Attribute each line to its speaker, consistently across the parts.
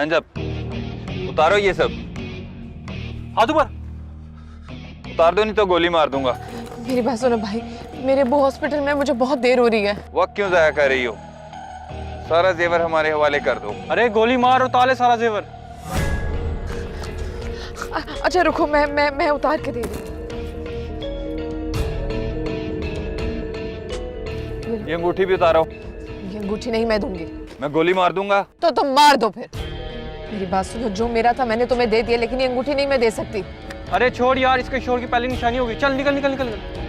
Speaker 1: अंजब उतारो ये सब।
Speaker 2: हाथ ऊपर।
Speaker 1: उतार दो नहीं तो गोली मार दूंगा।
Speaker 3: मेरी बात सुनो भाई, मेरे अब्बू हॉस्पिटल में, मुझे बहुत देर हो रही है।
Speaker 1: वक्त क्यों जाया कर रही हो? सारा जेवर हमारे हवाले कर दो।
Speaker 2: अरे गोली मार, उतार ले सारा जेवर।
Speaker 3: अच्छा रुको, मैं उतार के दे रही हूँ।
Speaker 1: ये अंगूठी भी उतारो।
Speaker 3: ये अंगूठी नहीं मैं दूंगी।
Speaker 1: मैं गोली मार दूंगा।
Speaker 3: तो तुम मार दो फिर। मेरी बात सुनो, जो मेरा था मैंने तुम्हें दे दिया, लेकिन ये अंगूठी नहीं मैं दे सकती।
Speaker 2: अरे छोड़ यार, इसके शोर की पहली निशानी होगी। चल निकल निकल निकल, निकल।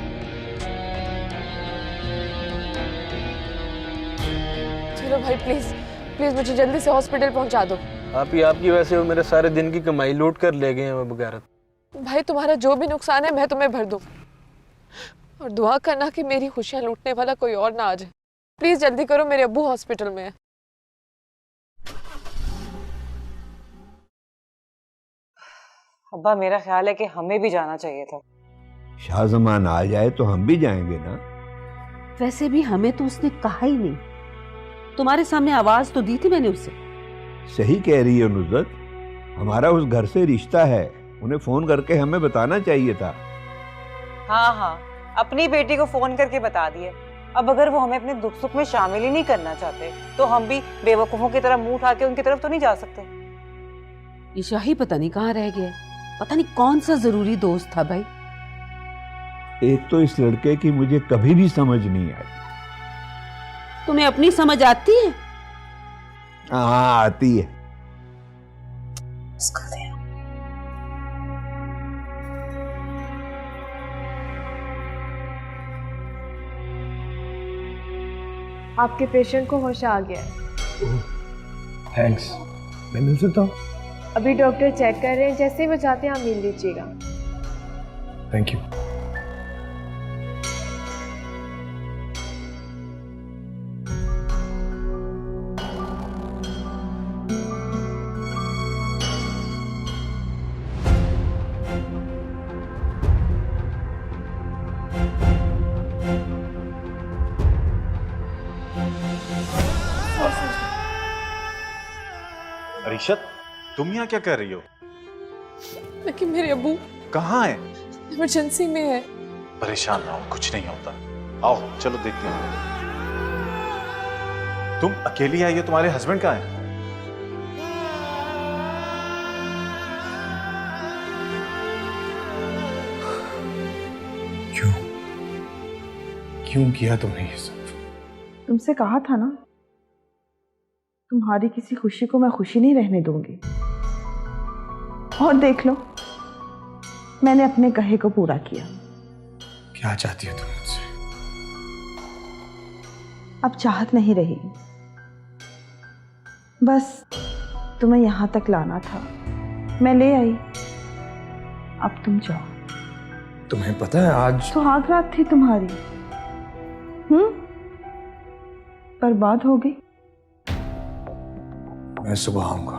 Speaker 3: चलो भाई प्लीज प्लीज मुझे जल्दी से हॉस्पिटल पहुंचा दो।
Speaker 4: आप ही आपकी वजह से वो मेरे सारे दिन की कमाई लूट कर ले गए हैं। मैं बगैरत।
Speaker 3: भाई तुम्हारा जो भी नुकसान है मैं तुम्हें भर दूं, और दुआ करना कि मेरी खुशियां लूटने वाला कोई और ना आ जाए। प्लीज जल्दी करो, मेरे अब्बू हॉस्पिटल में है।
Speaker 5: अब्बा मेरा ख्याल है कि हमें भी जाना चाहिए था।
Speaker 6: शाहजमान आ जाए तो हम भी जाएंगे ना।
Speaker 7: वैसे भी हमें तो उसने कहा ही नहीं। तुम्हारे सामने आवाज तो दी थी मैंने उसे।
Speaker 6: सही कह रही है नुसरत, हमारा उस घर से रिश्ता है, उन्हें फोन करके हमें बताना चाहिए था।
Speaker 5: हाँ हाँ, अपनी बेटी को फोन करके बता दिए। अब अगर वो हमें अपने दुख सुख में शामिल ही नहीं करना चाहते तो हम भी बेवकूफों की तरह मुंह उठा के उनकी तरफ तो नहीं जा सकते।
Speaker 7: ईशा ही पता नहीं कहाँ रह गया, पता नहीं कौन सा जरूरी दोस्त था भाई।
Speaker 6: एक तो इस लड़के की मुझे कभी भी समझ नहीं आई।
Speaker 7: तुम्हें अपनी समझ आती है?
Speaker 6: हाँ आती है।
Speaker 8: आपके पेशेंट को होश आ गया है।
Speaker 4: थैंक्स। मैं मिल सकता हूँ?
Speaker 8: अभी डॉक्टर चेक कर रहे हैं, जैसे ही वो चाहते हैं आप मिल लीजिएगा।
Speaker 4: Thank you.
Speaker 9: अरीशत, तुम यहाँ क्या कर रही हो?
Speaker 3: लेकिन मेरे अब्बू
Speaker 9: कहाँ है?
Speaker 3: इमरजेंसी में है।
Speaker 9: परेशान ना हो, कुछ नहीं होता। आओ चलो देखते हैं। तुम अकेली आई हो, तुम्हारे हस्बैंड कहाँ हैं? क्यों क्यों किया तुमने ये सब?
Speaker 10: तुमसे कहा था ना, तुम्हारी किसी खुशी को मैं खुशी नहीं रहने दूंगी। और देख लो, मैंने अपने कहे को पूरा किया।
Speaker 9: क्या चाहती हो तुम मुझसे?
Speaker 10: अब चाहत नहीं रही, बस तुम्हें यहां तक लाना था, मैं ले आई। अब तुम जाओ।
Speaker 4: तुम्हें पता है आज
Speaker 10: सुहाग रात थी तुम्हारी, बर्बाद हो गई।
Speaker 4: मैं सुबह आऊंगा।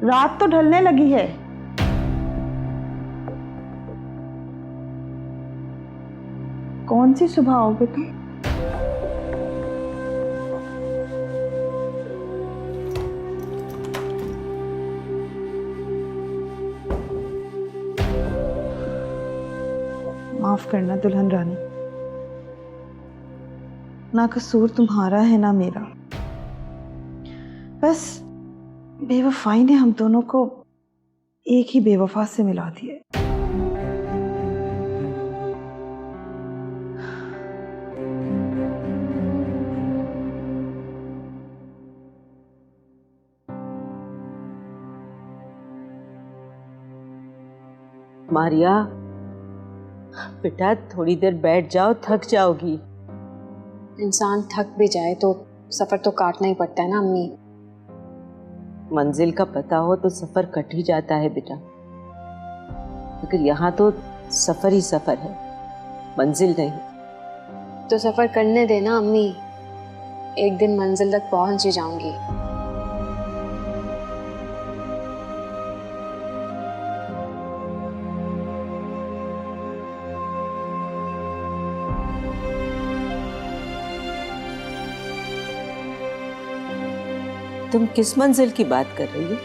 Speaker 10: रात तो ढलने लगी है। कौन सी सुबह आओगे तुम? माफ करना दुल्हन रानी, ना कसूर तुम्हारा है ना मेरा। बस बेवफाई ने हम दोनों को एक ही बेवफा से मिला दिया।
Speaker 7: मारिया बेटा, थोड़ी देर बैठ जाओ, थक जाओगी।
Speaker 11: इंसान थक भी जाए तो सफर तो काटना ही पड़ता है ना अम्मी।
Speaker 7: मंजिल का पता हो तो सफर कट ही जाता है बेटा, मगर यहाँ तो सफर ही सफर है, मंजिल नहीं।
Speaker 11: तो सफर करने देना अम्मी, एक दिन मंजिल तक पहुंच ही जाऊंगी।
Speaker 7: तुम किस मंजिल की बात कर रही हो?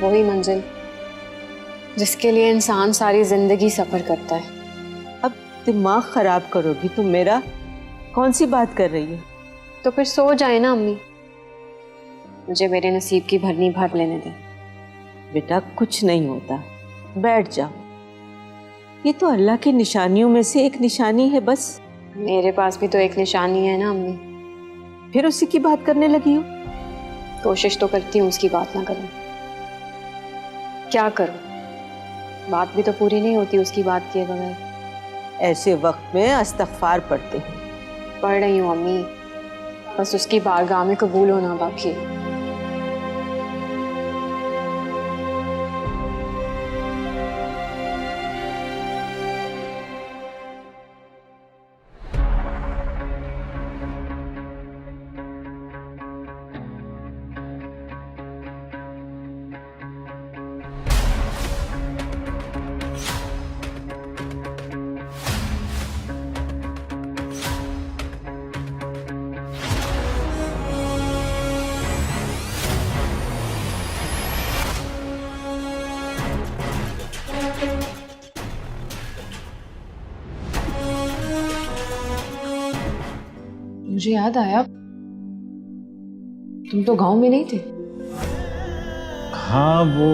Speaker 11: वही मंजिल जिसके लिए इंसान सारी जिंदगी सफर करता है।
Speaker 7: अब दिमाग खराब करोगी तुम मेरा। कौन सी बात कर रही हो?
Speaker 11: तो फिर सो जाए ना अम्मी, मुझे मेरे नसीब की भरनी भर लेने दें।
Speaker 7: बेटा कुछ नहीं होता, बैठ जाओ। ये तो अल्लाह की निशानियों में से एक निशानी है बस।
Speaker 11: मेरे पास भी तो एक निशानी है ना अम्मी।
Speaker 7: फिर उसी की बात करने लगी हो?
Speaker 11: कोशिश तो करती हूँ उसकी बात ना करूँ। क्या करूँ, बात भी तो पूरी नहीं होती उसकी बात किए बगैर।
Speaker 7: ऐसे वक्त में इस्तग़फ़ार पढ़ते हैं।
Speaker 11: पढ़ रही हूँ अम्मी, बस उसकी बारगाह में कबूल होना बाकी है।
Speaker 3: मुझे याद आया, तुम तो गांव में नहीं थे।
Speaker 9: हाँ, वो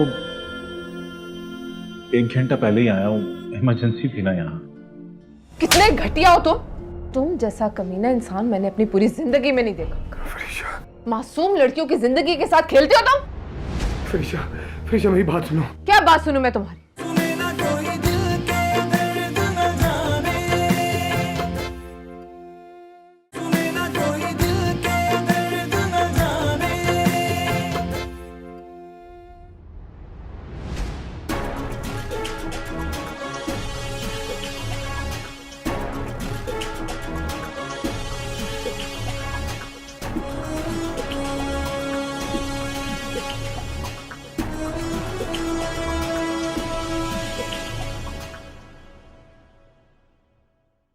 Speaker 9: 1 घंटा पहले ही आया हूँ, इमरजेंसी थी ना यहाँ।
Speaker 3: कितने घटिया हो तुम जैसा कमीना इंसान मैंने अपनी पूरी जिंदगी में नहीं देखा। मासूम लड़कियों की जिंदगी के साथ खेलते हो तुम।
Speaker 2: फरीशा मेरी बात सुनो।
Speaker 3: क्या बात सुनूं मैं तुम्हारी?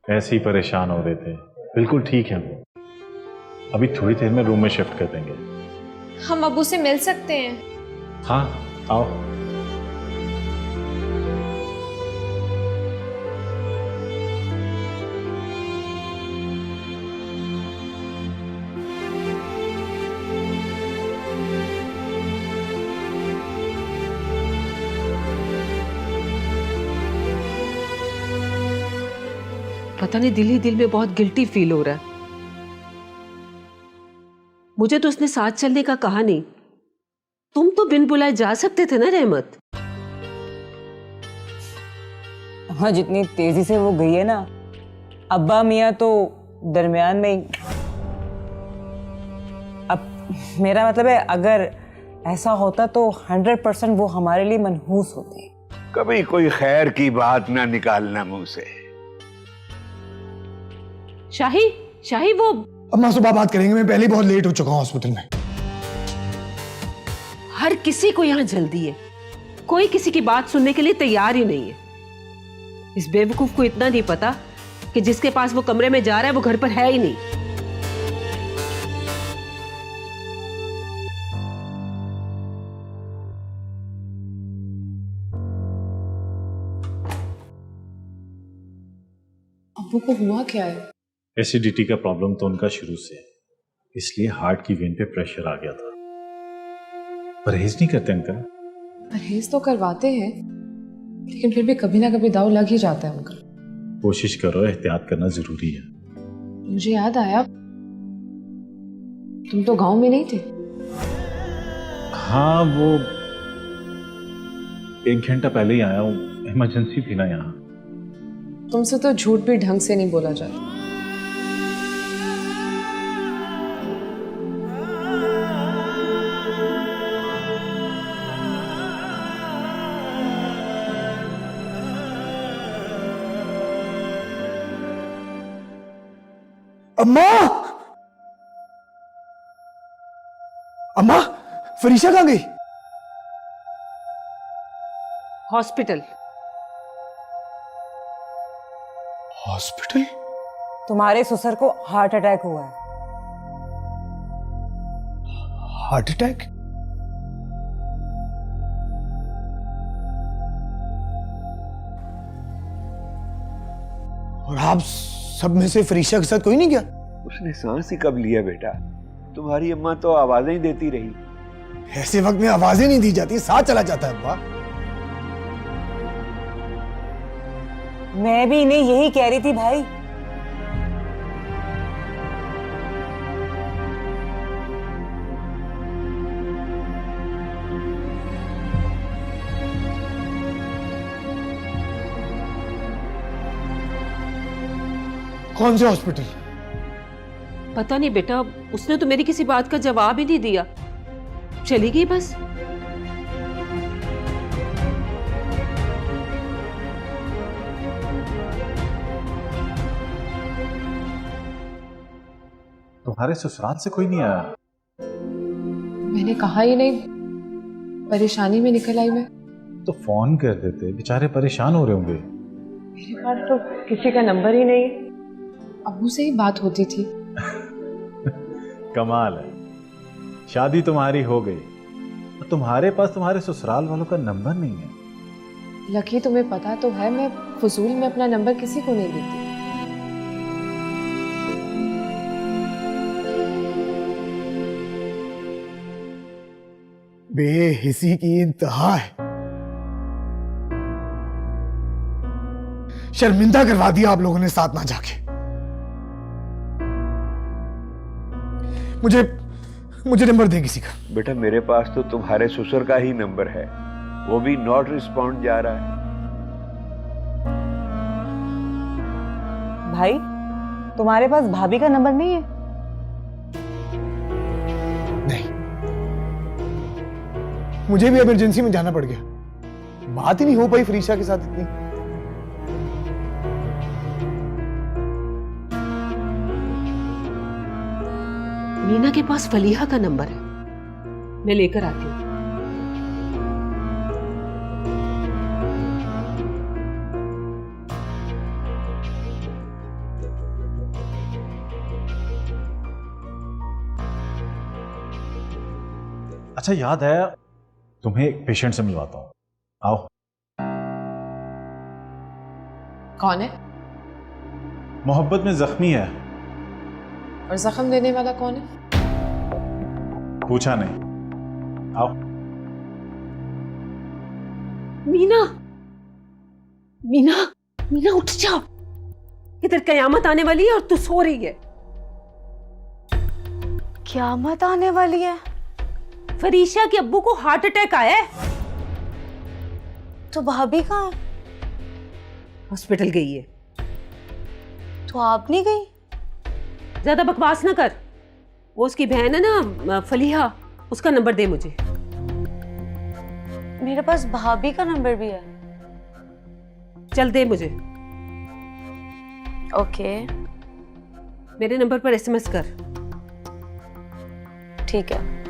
Speaker 9: ऐसे ही परेशान हो रहे थे। बिल्कुल ठीक है वो, अभी थोड़ी देर में रूम में शिफ्ट कर देंगे।
Speaker 11: हम अबू से मिल सकते हैं?
Speaker 9: हाँ आओ।
Speaker 7: पता नहीं दिल ही दिल में बहुत गिल्टी फील हो रहा है। मुझे तो उसने साथ चलने का कहा नहीं। तुम तो बिन बुलाए जा सकते थे ना रहमत।
Speaker 5: हाँ, जितनी तेजी से वो गई है ना, अब्बा मियाँ तो दरमियान में ही। अब मेरा मतलब है, अगर ऐसा होता तो 100% वो हमारे लिए मनहूस होते।
Speaker 6: कभी कोई खैर की बात ना निकालना मुंह से।
Speaker 7: शाही वो
Speaker 2: अम्मा सुबह बात करेंगे, मैं पहले ही बहुत लेट हो चुका हूँ हॉस्पिटल में।
Speaker 7: हर किसी को यहाँ जल्दी है, कोई किसी की बात सुनने के लिए तैयार ही नहीं है। इस बेवकूफ को इतना नहीं पता कि जिसके पास वो कमरे में जा रहा है वो घर पर है ही नहीं।
Speaker 3: अब्बू को हुआ क्या है?
Speaker 9: एसिडिटी का प्रॉब्लम तो उनका शुरू से है, इसलिए हार्ट की वेन पे प्रेशर आ गया था। परहेज नहीं करते अंकल?
Speaker 3: परहेज तो करवाते हैं, लेकिन फिर भी कभी ना कभी दाव लग ही जाता है उनका।
Speaker 9: कोशिश करो, एहतियात करना जरूरी है।
Speaker 3: मुझे याद आया, तुम तो गांव में नहीं थे।
Speaker 9: हाँ, वो 1 घंटा पहले ही आया हूँ, इमरजेंसी थी ना यहाँ।
Speaker 3: तुमसे तो झूठ भी ढंग से नहीं बोला जाता।
Speaker 2: अम्मा, अम्मा, फरीशा कहाँ गई?
Speaker 7: हॉस्पिटल।
Speaker 2: हॉस्पिटल?
Speaker 5: तुम्हारे ससुर को हार्ट अटैक हुआ है।
Speaker 12: Heart attack? और आप सब में से फरीशा के साथ कोई नहीं गया?
Speaker 6: उसने सांस ही कब लिया बेटा? तुम्हारी अम्मा तो आवाजें ही देती रही।
Speaker 12: ऐसे वक्त में आवाजें नहीं दी जाती, साथ चला जाता है अब्बा।
Speaker 5: मैं भी इन्हें यही कह रही थी भाई।
Speaker 12: कौन से हॉस्पिटल?
Speaker 7: पता नहीं बेटा, उसने तो मेरी किसी बात का जवाब ही नहीं दिया, चली गई बस।
Speaker 9: तुम्हारे ससुराल से कोई नहीं आया?
Speaker 3: मैंने कहा ही नहीं, परेशानी में निकल आई मैं।
Speaker 9: तो फोन कर देते, बेचारे परेशान हो रहे होंगे।
Speaker 3: मेरे पास तो किसी का नंबर ही नहीं। अब्बू से ही बात होती थी।
Speaker 9: कमाल है, शादी तुम्हारी हो गई, तुम्हारे पास तुम्हारे ससुराल वालों का नंबर नहीं है।
Speaker 3: लकी, तुम्हें पता तो है मैं फजूल में अपना नंबर किसी को नहीं देती।
Speaker 12: बेहिसी की इंतहा है। शर्मिंदा करवा दिया आप लोगों ने साथ ना जाके। मुझे नंबर दे किसी का।
Speaker 6: बेटा मेरे पास तो तुम्हारे ससुर का ही नंबर है, वो भी नॉट रिस्पॉन्ड जा रहा है।
Speaker 5: भाई तुम्हारे पास भाभी का नंबर नहीं है?
Speaker 12: नहीं, मुझे भी इमरजेंसी में जाना पड़ गया, बात ही नहीं हो पाई फरीशा के साथ इतनी।
Speaker 7: मीना के पास फलीहा का नंबर है, मैं लेकर आती हूँ।
Speaker 9: अच्छा याद है, तुम्हें एक पेशेंट से मिलवाता हूँ, आओ।
Speaker 3: कौन है?
Speaker 9: मोहब्बत में जख्मी है।
Speaker 3: और जख्म देने वाला कौन है?
Speaker 9: पूछा नहीं, आओ।
Speaker 7: मीना, मीना, मीना उठ जाओ, इधर कयामत आने वाली है और तू सो रही है।
Speaker 5: क़यामत आने वाली है?
Speaker 7: फरीशा के अब्बू को हार्ट अटैक आया है।
Speaker 5: तो भाभी कहाँ है?
Speaker 7: हॉस्पिटल गई है।
Speaker 5: तो आप नहीं गई?
Speaker 7: ज्यादा बकवास ना कर, वो उसकी बहन है ना फलीहा, उसका नंबर दे मुझे।
Speaker 5: मेरे पास भाभी का नंबर भी है।
Speaker 7: चल दे मुझे।
Speaker 5: ओके,
Speaker 7: मेरे नंबर पर एसएमएस कर।
Speaker 5: ठीक है।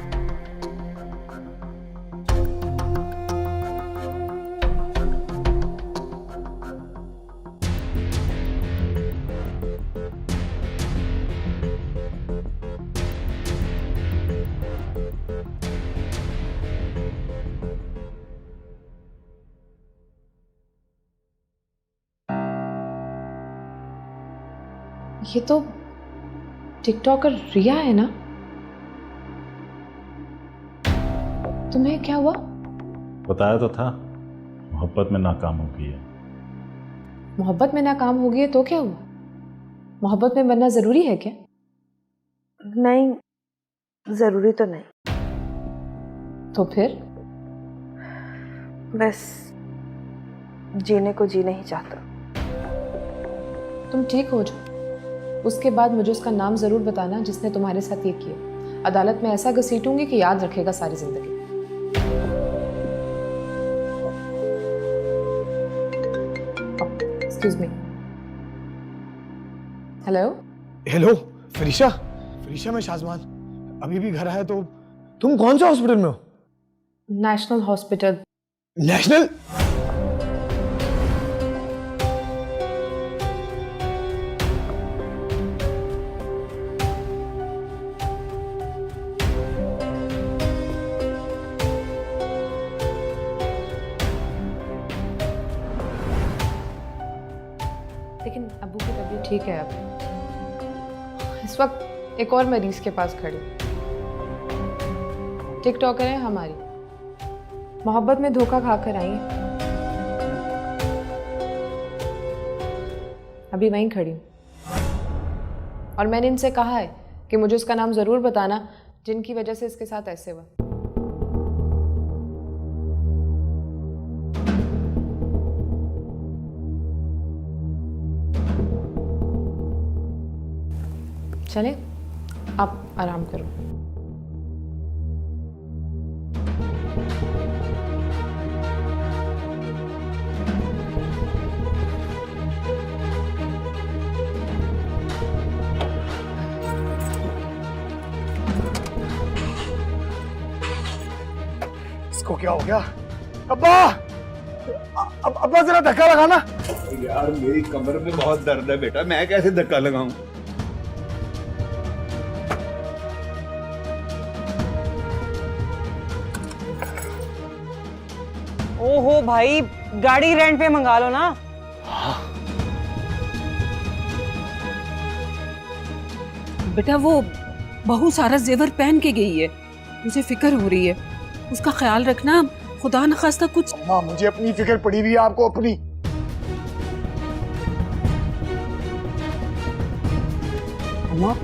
Speaker 3: ये तो टिकटॉकर रिया है ना? तुम्हें क्या हुआ?
Speaker 9: बताया तो था, मोहब्बत में नाकाम हो गई है।
Speaker 3: मोहब्बत में नाकाम हो गई है तो क्या हुआ? मोहब्बत में बनना जरूरी है क्या?
Speaker 8: नहीं, जरूरी तो नहीं।
Speaker 3: तो फिर?
Speaker 8: बस जीने को जी नहीं चाहता।
Speaker 3: तुम ठीक हो जाओ, उसके बाद मुझे उसका नाम जरूर बताना जिसने तुम्हारे साथ ये किया। अदालत में ऐसा घसीटूंगी कि याद रखेगा सारी जिंदगी। Excuse me. Hello
Speaker 12: hello Farisha. Farisha, मैं शाजमान अभी भी घर आया। तो तुम कौन सा हॉस्पिटल में हो?
Speaker 3: National hospital.
Speaker 12: नेशनल?
Speaker 3: ठीक है अब। इस वक्त एक और मरीज के पास खड़ी। टिकटॉकर है हमारी, मोहब्बत में धोखा खाकर आई है। अभी वहीं खड़ी हूँ और मैंने इनसे कहा है कि मुझे उसका नाम जरूर बताना जिनकी वजह से इसके साथ ऐसे हुआ। चले आप आराम करो।
Speaker 12: इसको क्या हो गया? अब्बा, अब्बा जरा धक्का लगाना।
Speaker 6: यार मेरी कमर में बहुत दर्द है बेटा, मैं कैसे धक्का लगाऊं?
Speaker 5: ओहो भाई, गाड़ी रेंट पे मंगा लो ना।
Speaker 7: बेटा वो बहू सारा जेवर पहन के गई है, मुझे फिक्र हो रही है, उसका ख्याल रखना, खुदा न खास्ता कुछ।
Speaker 12: अम्मा मुझे अपनी फिक्र पड़ी हुई है, आपको अपनी।
Speaker 5: अम्मा,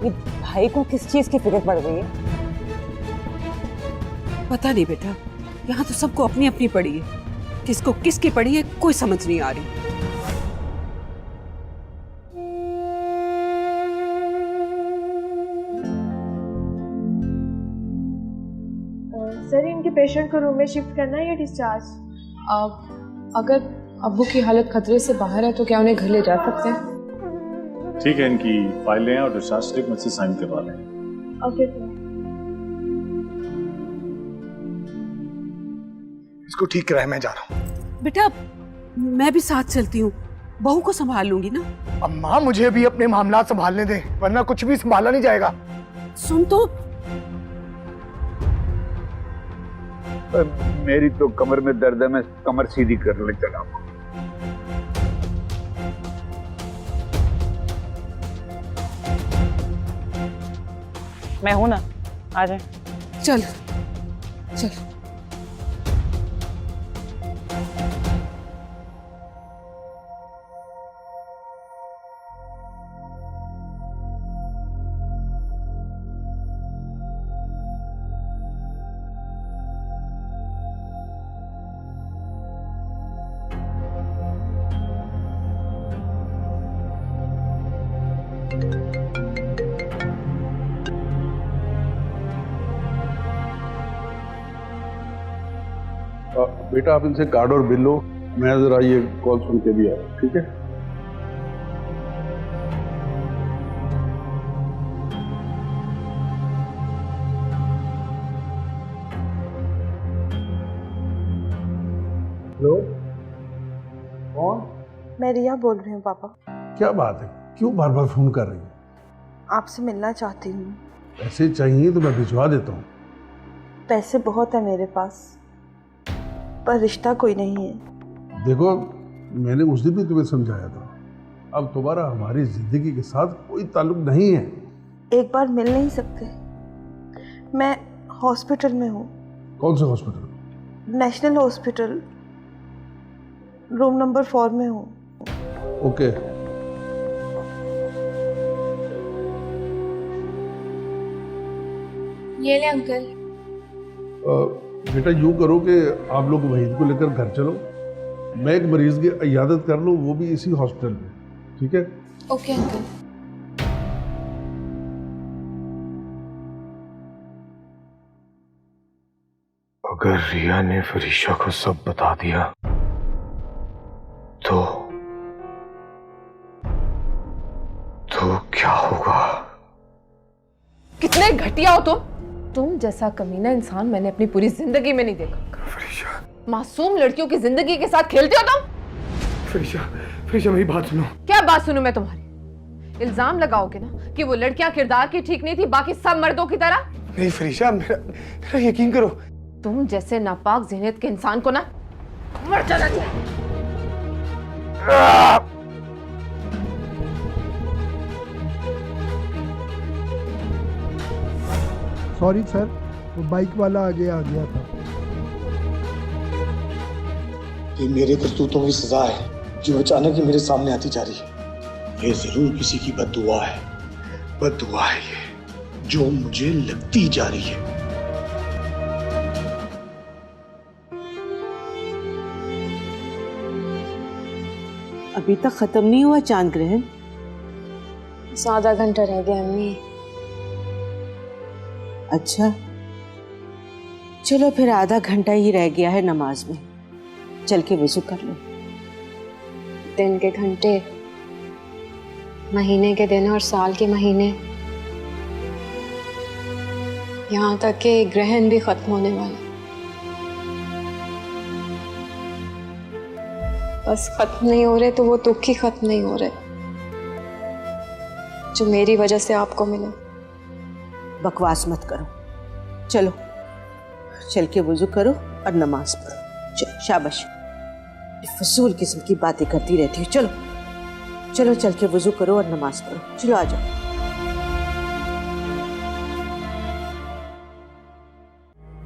Speaker 5: ये भाई को किस चीज की फिक्र पड़ गई है?
Speaker 7: पता नहीं बेटा, यहाँ तो सबको अपनी अपनी पड़ी है, किसको किसकी पड़ी है कोई समझ नहीं आ रही।
Speaker 8: सर इनके पेशेंट को रूम में शिफ्ट करना है या डिस्चार्ज?
Speaker 3: अगर अब्बू की हालत खतरे से बाहर है तो क्या उन्हें घर ले जा सकते हैं?
Speaker 9: ठीक है, इनकी फाइल लें और डिस्चार्ज स्लिप मुझसे साइन करवा लें।
Speaker 8: Okay sir.
Speaker 12: इसको ठीक कराए, मैं जा रहा हूँ।
Speaker 7: बेटा मैं भी साथ चलती हूँ, बहू को संभाल लूंगी ना।
Speaker 12: अम्मा मुझे भी अपने मामला संभालने दें, वरना कुछ भी संभाला नहीं जाएगा।
Speaker 7: सुन तो,
Speaker 6: मेरी तो कमर में दर्द है, मैं कमर सीधी करने चला हूं।
Speaker 5: मैं हूं ना, आ जाए।
Speaker 7: चल चल।
Speaker 13: बेटा आप इनसे कार्ड और बिल लो, मैं जरा ये कॉल सुन के भी आया, ठीक है? हेलो, कौन?
Speaker 8: मैं रिया बोल रही हूँ पापा।
Speaker 13: क्या बात है, क्यों बार बार फोन कर रही है?
Speaker 8: आपसे मिलना चाहती हूँ।
Speaker 13: पैसे चाहिए तो मैं भिजवा देता हूँ।
Speaker 8: पैसे बहुत है मेरे पास, पर रिश्ता कोई नहीं है।
Speaker 13: देखो मैंने उस दिन भी तुम्हें समझाया था, अब तुम्हारा हमारी जिंदगी के साथ कोई ताल्लुक नहीं है।
Speaker 8: एक बार मिल नहीं सकते? मैं हॉस्पिटल में हूँ।
Speaker 13: कौन सा hospital?
Speaker 8: National hospital, room number 4 में हूँ।
Speaker 13: ओके।
Speaker 8: ये ले अंकल।
Speaker 13: बेटा यूँ करो कि आप लोग वहीद को लेकर घर चलो, मैं एक मरीज की इयादत कर लूँ, वो भी इसी हॉस्पिटल में, ठीक है?
Speaker 8: Okay uncle.
Speaker 12: अगर रिया ने फरीशा को सब बता दिया तो क्या होगा?
Speaker 3: कितने घटिया हो तुम जैसा कमीना इंसान मैंने अपनी पूरी जिंदगी में नहीं देखा।
Speaker 12: फरीशा,
Speaker 3: मासूम लड़कियों की जिंदगी के साथ खेलते हो तुम।
Speaker 12: फरीशा मेरी बात सुनो।
Speaker 3: क्या बात सुनूं मैं तुम्हारी? इल्जाम लगाओगे ना कि वो लड़कियां किरदार की ठीक नहीं थी, बाकी सब मर्दों की तरह।
Speaker 12: नहीं फरीशा, मेरा यकीन करो।
Speaker 3: तुम जैसे नापाक ज़हनियत के इंसान को ना मर जाना चाहिए।
Speaker 12: सॉरी सर, वो बाइक वाला आगे आ गया था।
Speaker 14: ये मेरे करतूतों की सजा है जो अचानक ही मेरे सामने आती जा रही है। ये जरूर किसी की बद्दुआ है, बद्दुआ है ये जो मुझे लगती जा रही है।
Speaker 7: अभी तक खत्म नहीं हुआ चांद ग्रहण?
Speaker 11: आधा घंटा रह गया अम्मी।
Speaker 7: अच्छा चलो फिर आधा घंटा ही रह गया है नमाज में, चल के वुजू कर लो।
Speaker 11: दिन के घंटे, महीने के दिन और साल के महीने, यहाँ तक कि ग्रहण भी खत्म होने वाला। बस खत्म नहीं हो रहे तो वो दुख ही खत्म नहीं हो रहे जो मेरी वजह से आपको मिले।
Speaker 7: बकवास मत करो, चलो चल के वुजू करो और नमाज पढ़ो। चलो शाबाश, फजूल किस्म की बातें करती रहती हो। चलो चलो चल के वुजू करो और नमाज पढ़ो। चलो आ जाओ।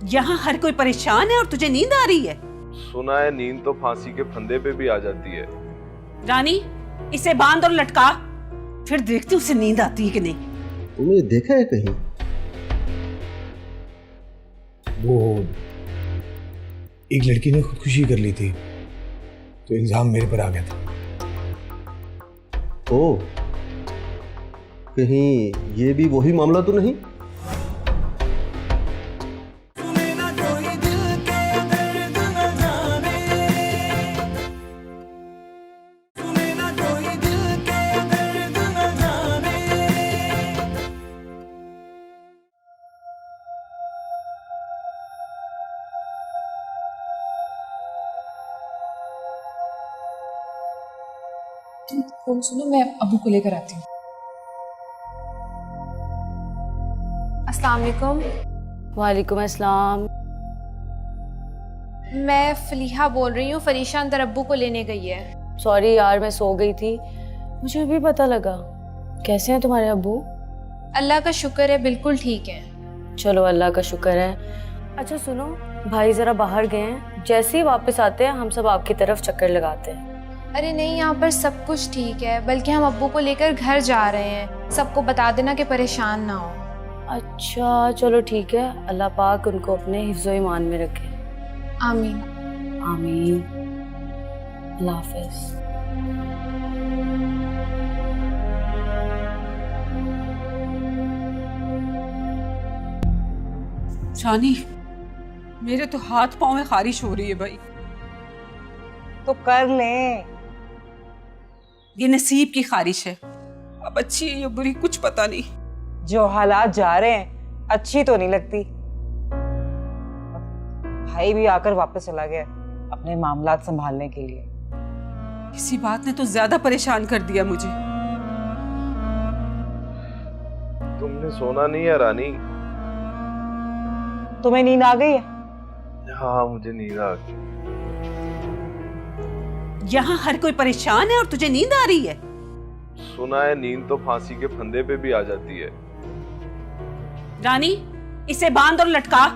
Speaker 15: यहाँ हर कोई परेशान है और तुझे नींद आ रही है।
Speaker 4: सुना है नींद तो फांसी के फंदे पे भी आ जाती है।
Speaker 15: रानी, इसे बांध और लटका, फिर देखती उसे नींद आती है कि नहीं।
Speaker 14: तुमने देखा है कहीं वो एक लड़की ने खुदकुशी कर ली थी तो इल्जाम मेरे पर आ गया था।
Speaker 16: ओ, कहीं ये भी वही मामला तो नहीं?
Speaker 3: फोन सुनो, मैं अबू को लेकर आती हूँ। अस्सलाम वालेकुम।
Speaker 17: वालेकुम अस्सलाम।
Speaker 3: मैं फलीहा बोल रही हूँ, फरीशा अंदर अब्बू को लेने गई है।
Speaker 17: सॉरी यार, मैं सो गई थी, मुझे अभी पता लगा। कैसे हैं तुम्हारे अब्बू?
Speaker 3: अल्लाह का शुक्र है, बिल्कुल ठीक है।
Speaker 17: चलो अल्लाह का शुक्र है। अच्छा सुनो, भाई जरा बाहर गए हैं, जैसे ही वापस आते हैं हम सब आपकी तरफ चक्कर लगाते हैं।
Speaker 3: अरे नहीं, यहाँ पर सब कुछ ठीक है, बल्कि हम अब्बू को लेकर घर जा रहे हैं। सबको बता देना कि परेशान ना हो।
Speaker 17: अच्छा चलो ठीक है, अल्लाह पाक उनको अपने हिफ्ज़ो ईमान में रखे।
Speaker 3: आमीन
Speaker 17: आमीन। अल्लाह हाफ़िज़।
Speaker 15: शानी, मेरे तो हाथ पाँव में खारिश हो रही है भाई।
Speaker 5: तो कर लें।
Speaker 15: ये नसीब की खारिश है, अब अच्छी है या बुरी कुछ पता नहीं।
Speaker 5: जो हालात जा रहे हैं अच्छी तो नहीं लगती। भाई भी आकर वापस चला गया अपने मामलात संभालने के लिए।
Speaker 15: किसी बात ने तो ज्यादा परेशान कर दिया मुझे।
Speaker 4: तुमने सोना नहीं है रानी?
Speaker 5: तुम्हें नींद आ गई है?
Speaker 4: हाँ मुझे नींद आ गई।
Speaker 15: यहाँ हर कोई परेशान है और तुझे नींद आ रही है।
Speaker 4: सुना है नींद तो फांसी के फंदे पे भी आ जाती है।
Speaker 15: रानी, इसे बांध और लटका,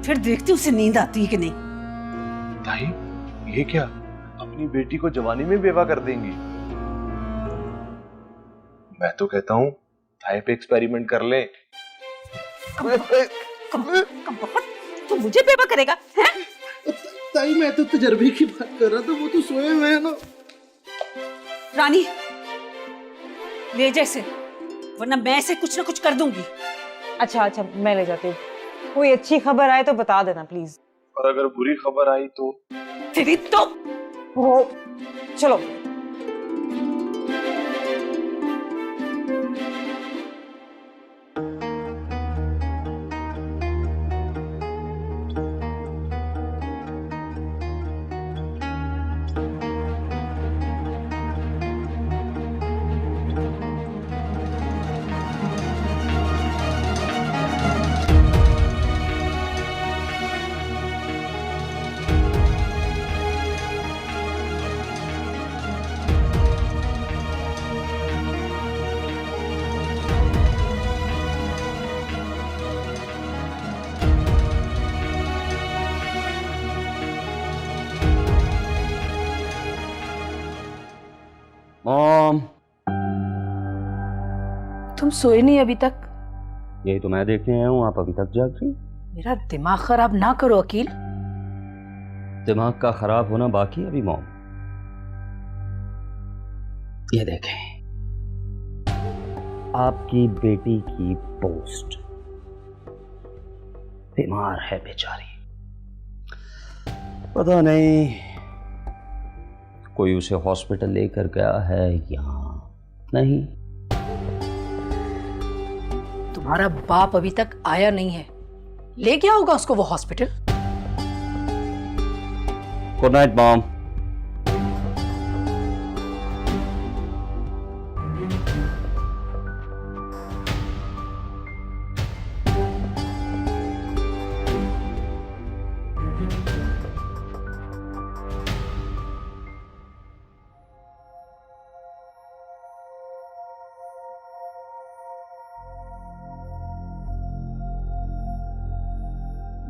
Speaker 15: फिर देखती उसे नींद आती है कि नहीं।
Speaker 4: ताई, ये क्या? अपनी बेटी को जवानी में बेवा कर देंगी? मैं तो कहता हूँ थाई पे एक्सपेरिमेंट कर ले।
Speaker 15: तू मुझे बेवा करेगा हैं?
Speaker 14: ताई मैं तो तजर्बे की बात कर रहा था, वो तो सोए हुए हैं ना।
Speaker 15: रानी, ले जैसे, वरना मैं इसे कुछ ना कुछ कर दूंगी।
Speaker 5: अच्छा अच्छा, मैं ले जाती हूँ। कोई अच्छी खबर आए तो बता देना प्लीज।
Speaker 4: और अगर बुरी खबर आई तो?
Speaker 15: फिर तो
Speaker 5: वो चलो।
Speaker 8: तुम सोए नहीं अभी तक?
Speaker 16: यही तो मैं देखने आया हूँ, आप अभी तक जाग रही?
Speaker 8: मेरा दिमाग खराब ना करो अकील।
Speaker 16: दिमाग का खराब होना बाकी है अभी मॉम। ये देखें, आपकी बेटी की पोस्ट। बीमार है बेचारी, पता नहीं कोई उसे हॉस्पिटल लेकर गया है या नहीं।
Speaker 8: तुम्हारा बाप अभी तक आया नहीं है, ले गया होगा उसको वो हॉस्पिटल।
Speaker 16: Good night mom.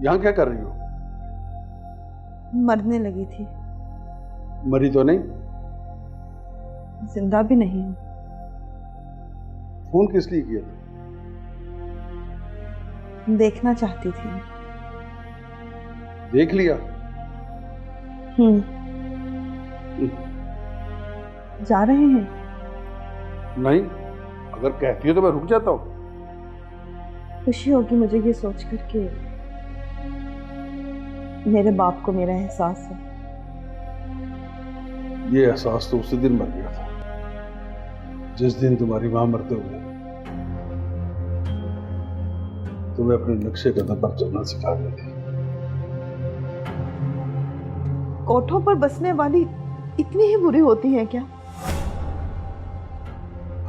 Speaker 13: यहाँ क्या कर रही हो?
Speaker 10: मरने लगी थी।
Speaker 13: मरी तो नहीं?
Speaker 10: जिंदा भी नहीं हूं।
Speaker 13: फोन किस लिए किया था?
Speaker 10: देखना चाहती थी।
Speaker 13: देख लिया?
Speaker 10: जा रहे हैं?
Speaker 13: नहीं, अगर कहती हो तो मैं रुक जाता हूँ।
Speaker 10: खुशी होगी मुझे ये सोच कर के मेरे बाप को मेरा एहसास है।
Speaker 13: ये एहसास तो उसी दिन मर गया था जिस दिन तुम्हारी मां मरते हुए तुम्हें अपने नक्शे कदम पर चलना सिखा रही थी।
Speaker 10: कोठों पर बसने वाली इतनी ही बुरी होती है क्या?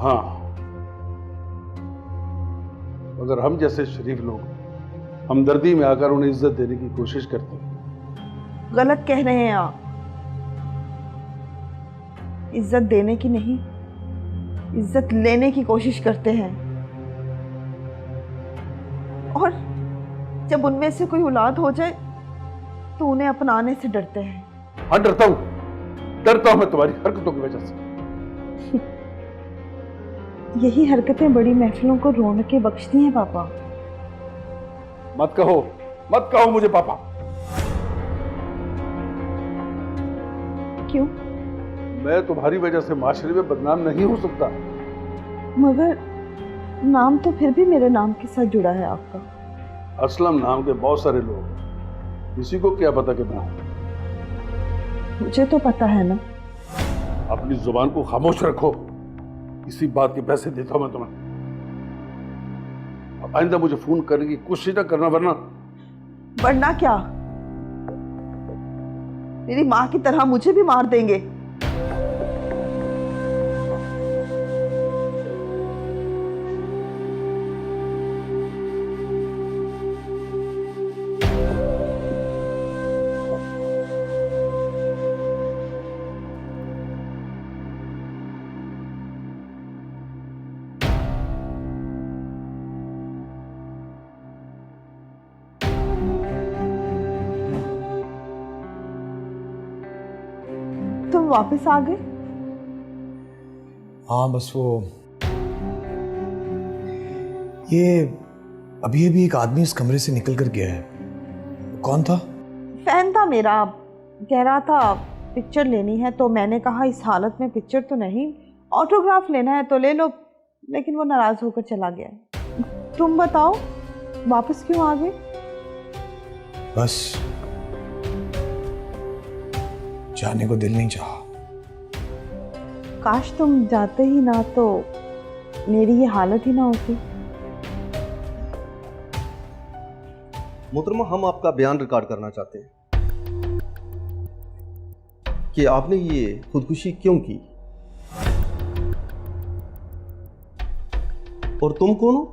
Speaker 13: हाँ, अगर हम जैसे शरीफ लोग हमदर्दी में आकर उन्हें इज्जत देने की कोशिश करते हैं।
Speaker 10: गलत कह रहे हैं आप। इज्जत देने की नहीं, इज्जत लेने की कोशिश करते हैं। और जब उनमें से कोई औलाद हो जाए तो उन्हें अपनाने से डरते हैं।
Speaker 13: हाँ, डरता हूं मैं तुम्हारी हरकतों की वजह से।
Speaker 10: यही हरकतें बड़ी महफिलों को रौनकें बख्शती हैं पापा।
Speaker 13: मत कहो मुझे पापा।
Speaker 10: क्यों?
Speaker 13: मैं तुम्हारी वजह से माशरे में बदनाम नहीं हो सकता।
Speaker 10: मगर नाम तो फिर भी मेरे नाम के साथ जुड़ा है आपका।
Speaker 13: असलम नाम के बहुत सारे लोग, किसी को क्या पता कि मैं हूं।
Speaker 10: मुझे तो पता है ना।
Speaker 13: अपनी जुबान को खामोश रखो। इसी बात के पैसे देता हूं मैं तुम्हें। अब आइंदा मुझे फोन करने की कोशिश ना करना,
Speaker 10: वरना क्या? मेरी माँ की तरह मुझे भी मार देंगे। तुम वापस आ गए?
Speaker 12: हाँ, बस वो ये अभी अभी एक आदमी इस कमरे से निकल कर गया है। कौन था?
Speaker 10: फैन था मेरा। कह रहा था पिक्चर लेनी है, तो मैंने कहा इस हालत में पिक्चर तो नहीं, ऑटोग्राफ लेना है तो ले लो, लेकिन वो नाराज होकर चला गया। तुम बताओ वापस क्यों आ गए?
Speaker 12: बस जाने को दिल नहीं चाहा।
Speaker 10: काश तुम जाते ही ना तो मेरी ये हालत ही ना होती।
Speaker 16: मोहतरमा, हम आपका बयान रिकॉर्ड करना चाहते हैं कि आपने ये खुदकुशी क्यों की और तुम कौन हो?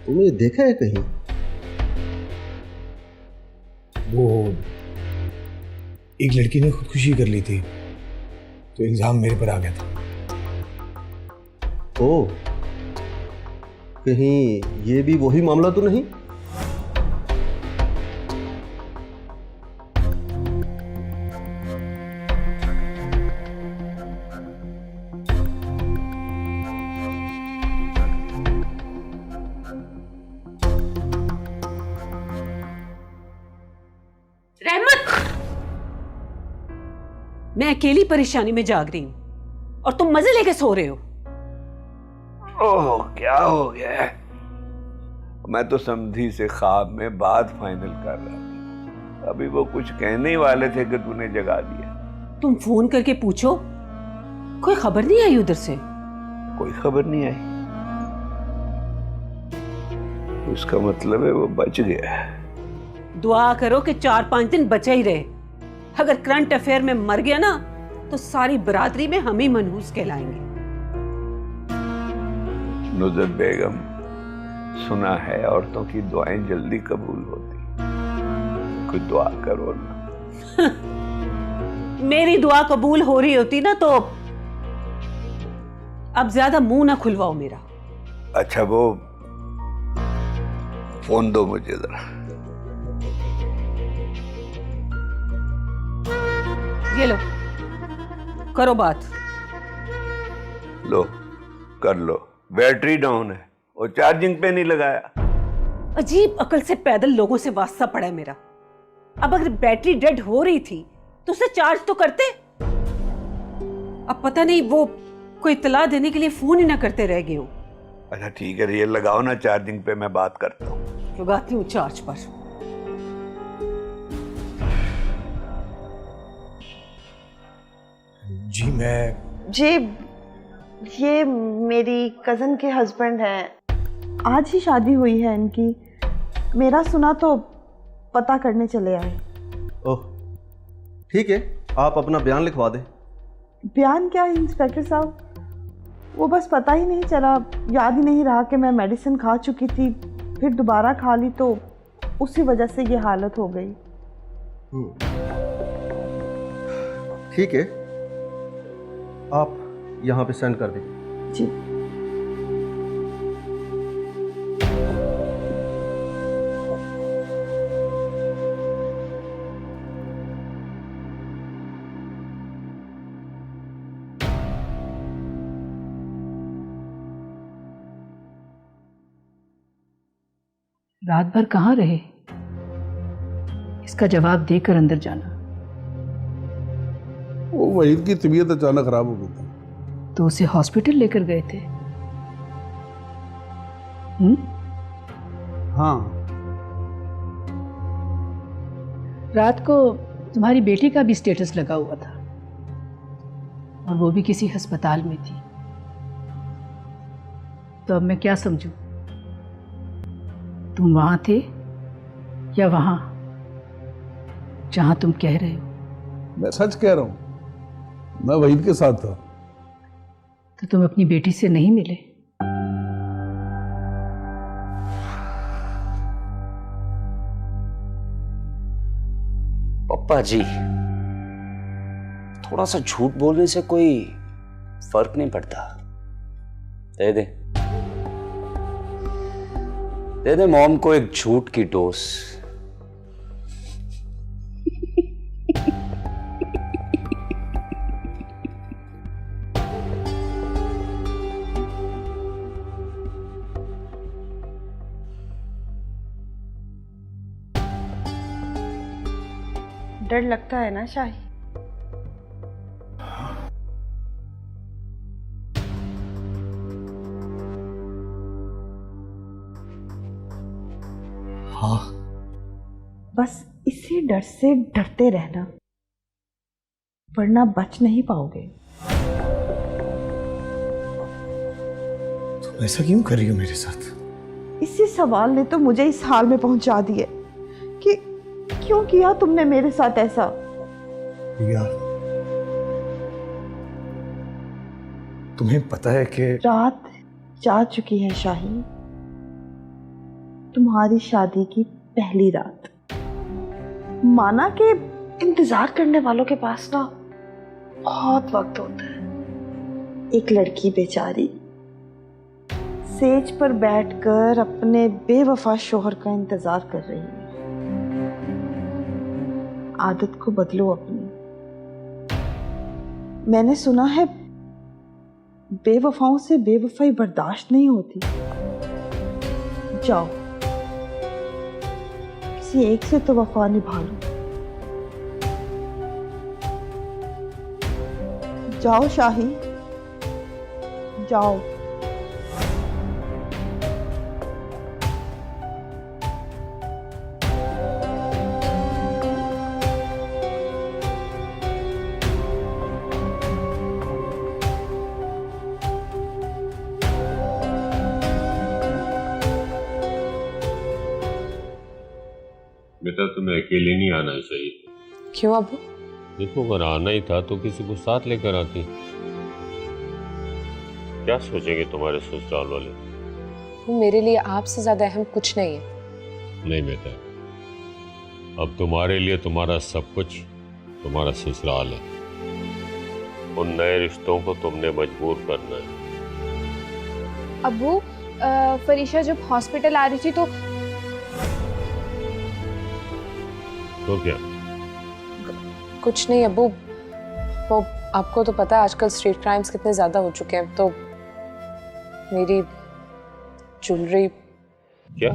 Speaker 16: तुमने देखा है कहीं?
Speaker 12: वो एक लड़की ने खुदकुशी कर ली थी तो इल्जाम मेरे पर आ गया था।
Speaker 16: ओ, कहीं ये भी वही मामला तो नहीं?
Speaker 15: मैं अकेली परेशानी में जाग रही हूँ और तुम मजे लेके सो रहे हो।
Speaker 6: ओह, क्या हो गया है? मैं तो समझी से ख्वाब में बात फाइनल कर रहा था। अभी वो कुछ कहने ही वाले थे कि तूने जगा दिया।
Speaker 15: तुम फोन करके पूछो, कोई खबर नहीं आई उधर से?
Speaker 6: कोई खबर नहीं आई। उसका मतलब है वो बच गया है।
Speaker 15: दुआ करो कि 4-5 दिन बचा ही रहे। अगर करंट अफेयर में मर गया ना तो सारी बरादरी में हम ही मनहूस कहलाएंगे।
Speaker 6: नुज़रत बेगम, सुना है औरतों की दुआएं जल्दी कबूल होती। कोई दुआ करो ना।
Speaker 15: मेरी दुआ कबूल हो रही होती ना तो अब ज्यादा मुंह ना खुलवाओ मेरा।
Speaker 6: अच्छा, वो फोन दो मुझे जरा।
Speaker 15: ये लो, करो बात।
Speaker 6: लो, कर लो। बैटरी डाउन है और चार्जिंग पे नहीं लगाया।
Speaker 15: अजीब अकल से पैदल लोगों से वास्ता पड़ा है मेरा। अब अगर बैटरी डेड हो रही थी तो उसे चार्ज तो करते। अब पता नहीं वो कोई इत्तला देने के लिए फोन ही ना करते रह गए हो।
Speaker 6: अच्छा ठीक है, ये लगाओ ना चार्जिंग पे, मैं बात करता हूँ।
Speaker 15: लगाती हूँ चार्ज पर।
Speaker 12: जी मैं
Speaker 10: जी, ये मेरी कज़न के हस्बैंड हैं। आज ही शादी हुई है इनकी। मेरा सुना तो पता करने चले आए।
Speaker 18: ओह ठीक है, आप अपना बयान लिखवा दें।
Speaker 10: बयान क्या इंस्पेक्टर साहब, वो बस पता ही नहीं चला, याद ही नहीं रहा कि मैं मेडिसिन खा चुकी थी, फिर दोबारा खा ली तो उसी वजह से ये हालत हो गई।
Speaker 18: ठीक है, आप यहाँ पे सेंड कर दें।
Speaker 10: जी।
Speaker 19: रात भर कहाँ रहे? इसका जवाब देकर अंदर जाना।
Speaker 13: वो वहीद की तबीयत अचानक खराब हो गई थी।
Speaker 19: तो उसे हॉस्पिटल लेकर गए थे?
Speaker 13: हाँ।
Speaker 19: रात को तुम्हारी बेटी का भी स्टेटस लगा हुआ था और वो भी किसी अस्पताल में थी। तो अब मैं क्या समझूं? तुम वहां थे या वहां जहां तुम कह रहे हो?
Speaker 13: मैं सच कह रहा हूं, मैं वहीद के साथ था।
Speaker 19: तो तुम अपनी बेटी से नहीं मिले?
Speaker 16: पप्पा जी, थोड़ा सा झूठ बोलने से कोई फर्क नहीं पड़ता। दे दे मॉम को एक झूठ की डोज।
Speaker 10: डर लगता है ना शाही?
Speaker 12: हाँ।
Speaker 10: बस इसी डर से डरते रहना, वरना बच नहीं पाओगे।
Speaker 12: तुम ऐसा क्यों कर रही हो मेरे साथ?
Speaker 10: इसी सवाल ने तो मुझे इस हाल में पहुंचा दिए कि क्यों किया तुमने मेरे साथ ऐसा।
Speaker 12: रिया, तुम्हें पता है कि
Speaker 10: रात जा चुकी है शाही, तुम्हारी शादी की पहली रात। माना कि इंतजार करने वालों के पास ना बहुत वक्त होता है। एक लड़की बेचारी सेज पर बैठकर अपने बेवफा शोहर का इंतजार कर रही है। आदत को बदलो अपनी। मैंने सुना है बेवफाओं से बेवफाई बर्दाश्त नहीं होती। जाओ, किसी एक से तो वफा निभा लो। जाओ शाही, जाओ।
Speaker 20: बेटा तुम्हें अकेले नहीं आना चाहिए।
Speaker 3: क्यों अबू?
Speaker 20: देखो अगर आना ही था तो किसी को साथ लेकर आती। क्या सोचेंगे तुम्हारे ससुराल वाले?
Speaker 3: वो मेरे लिए आपसे ज्यादा अहम कुछ नहीं है।
Speaker 20: नहीं बेटा, अब तुम्हारे लिए तुम्हारा सब कुछ तुम्हारा ससुराल है। उन नए रिश्तों को तुमने मजबूर करना है।
Speaker 21: अबू, फरीशा जब हॉस्पिटल आ रही थी
Speaker 20: तो क्या?
Speaker 3: कुछ नहीं अबू, वो आपको तो पता है आजकल स्ट्रीट क्राइम्स कितने ज्यादा हो चुके हैं, तो मेरी ज्वेलरी।
Speaker 20: क्या?